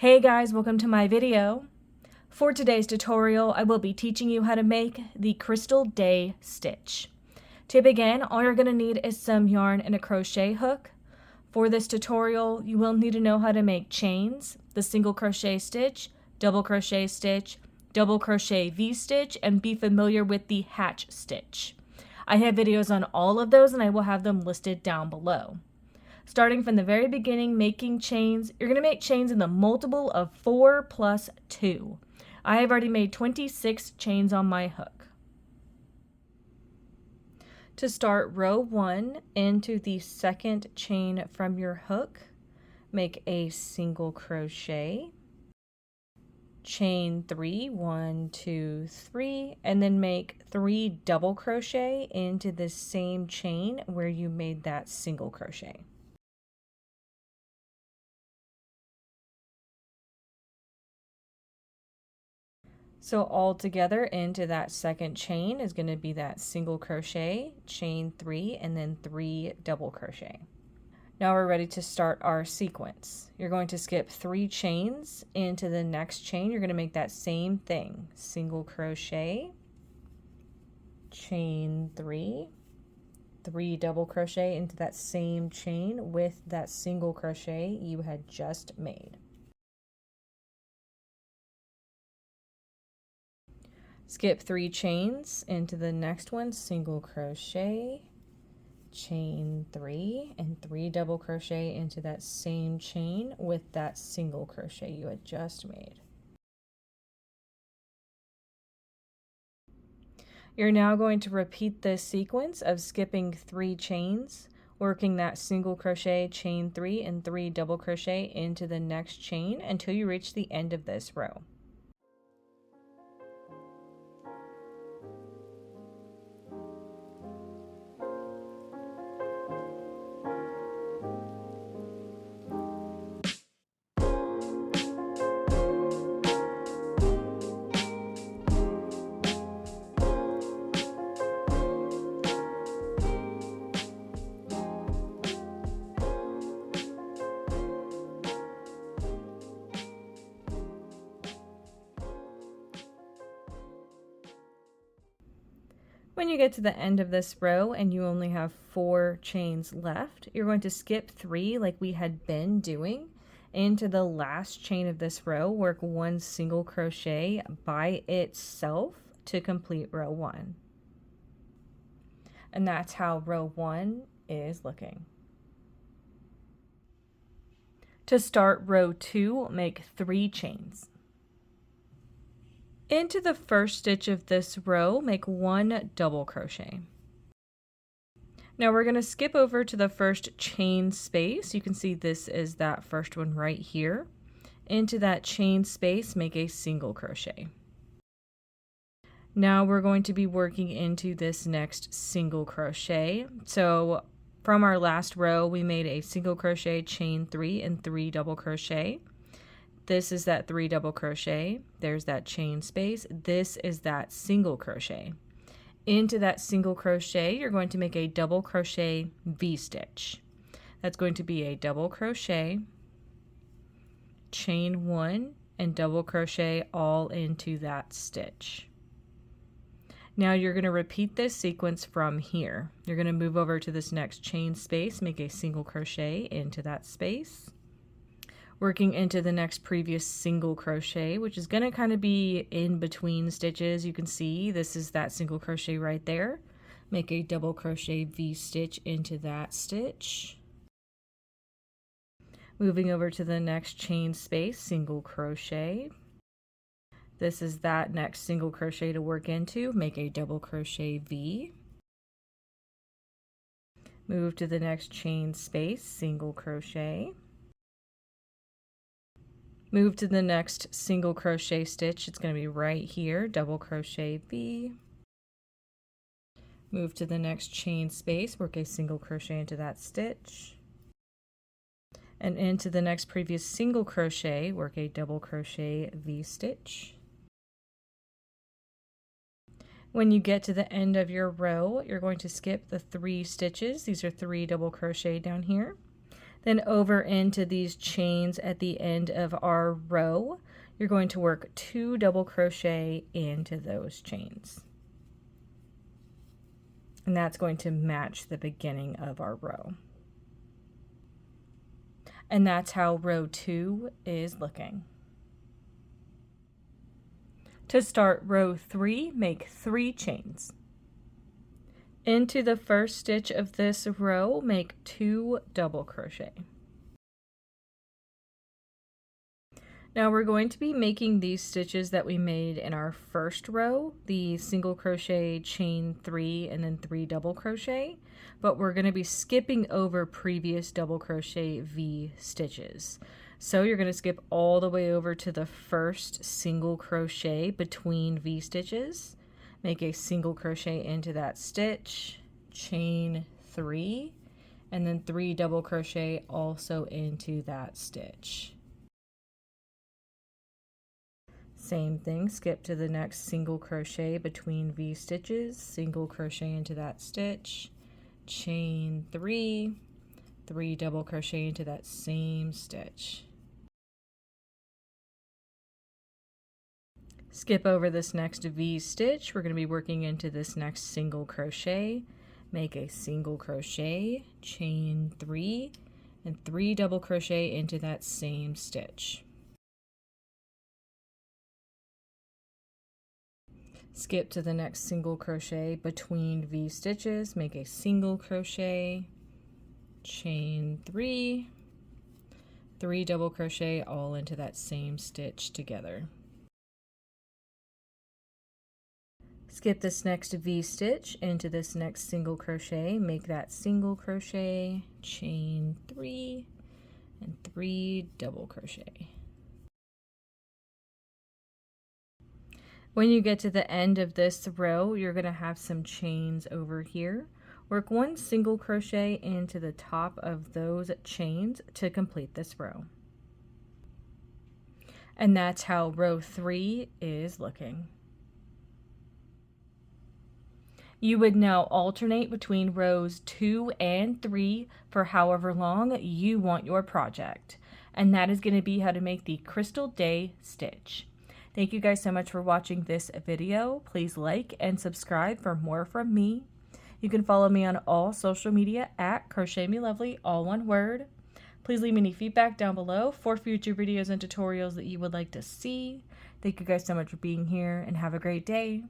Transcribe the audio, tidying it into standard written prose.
Hey guys, welcome to my video. For today's tutorial, I will be teaching you how to make the Crystal Day stitch. To begin, all you're going to need is some yarn and a crochet hook. For this tutorial, you will need to know how to make chains, the single crochet stitch, double crochet stitch, double crochet V-stitch, and be familiar with the hatch stitch. I have videos on all of those and I will have them listed down below. Starting from the very beginning, making chains, you're going to make chains in the multiple of 4 plus 2. I have already made 26 chains on my hook. To start row 1 into the second chain from your hook, make a single crochet, chain 3, 1, 2, 3, and then make 3 double crochet into the same chain where you made that single crochet. So all together into that second chain is going to be that single crochet, chain 3, and then 3 double crochet. Now we're ready to start our sequence. You're going to skip 3 chains into the next chain. You're going to make that same thing. Single crochet, chain 3, 3 double crochet into that same chain with that single crochet you had just made. Skip 3 chains into the next one, single crochet, chain 3, and 3 double crochet into that same chain with that single crochet you had just made. You're now going to repeat this sequence of skipping 3 chains, working that single crochet, chain 3, and 3 double crochet into the next chain until you reach the end of this row. When you get to the end of this row and you only have 4 chains left, you're going to skip 3 like we had been doing into the last chain of this row, work 1 single crochet by itself to complete row 1. And that's how row 1 is looking. To start row 2, make 3 chains. Into the first stitch of this row, make 1 double crochet. Now we're going to skip over to the first chain space. You can see this is that first one right here. Into that chain space, make a single crochet. Now we're going to be working into this next single crochet. So from our last row, we made a single crochet, chain 3, and 3 double crochet. This is that 3 double crochet, there's that chain space, this is that single crochet. Into that single crochet, you're going to make a double crochet V-stitch. That's going to be a double crochet, chain 1, and double crochet all into that stitch. Now you're going to repeat this sequence from here. You're going to move over to this next chain space, make a single crochet into that space. Working into the next previous single crochet, which is going to kind of be in between stitches. You can see this is that single crochet right there. Make a double crochet V-stitch into that stitch. Moving over to the next chain space, single crochet. This is that next single crochet to work into. Make a double crochet V. Move to the next chain space, single crochet. Move to the next single crochet stitch. It's going to be right here, double crochet V. Move to the next chain space, work a single crochet into that stitch. And into the next previous single crochet, work a double crochet V-stitch. When you get to the end of your row, you're going to skip the 3 stitches. These are 3 double crochet down here. Then over into these chains at the end of our row, you're going to work 2 double crochet into those chains. And that's going to match the beginning of our row. And that's how row 2 is looking. To start row 3, make 3 chains. Into the first stitch of this row, make 2 double crochet. Now we're going to be making these stitches that we made in our first row, the single crochet, chain 3, and then 3 double crochet, but we're going to be skipping over previous double crochet V stitches. So you're going to skip all the way over to the first single crochet between V stitches, make a single crochet into that stitch, chain 3, and then 3 double crochet also into that stitch. Same thing, skip to the next single crochet between V stitches, single crochet into that stitch, chain 3, 3 double crochet into that same stitch. Skip over this next V stitch. We're going to be working into this next single crochet. Make a single crochet, chain 3, and 3 double crochet into that same stitch. Skip to the next single crochet between V stitches, make a single crochet, chain 3, 3 double crochet all into that same stitch together. Skip this next V stitch into this next single crochet, make that single crochet, chain 3, and 3 double crochet. When you get to the end of this row, you're going to have some chains over here. Work 1 single crochet into the top of those chains to complete this row. And that's how row 3 is looking. You would now alternate between rows 2 and 3 for however long you want your project. And that is going to be how to make the Crystal Day stitch. Thank you guys so much for watching this video. Please like and subscribe for more from me. You can follow me on all social media at crochetmelovely, all one word. Please leave me any feedback down below for future videos and tutorials that you would like to see. Thank you guys so much for being here and have a great day.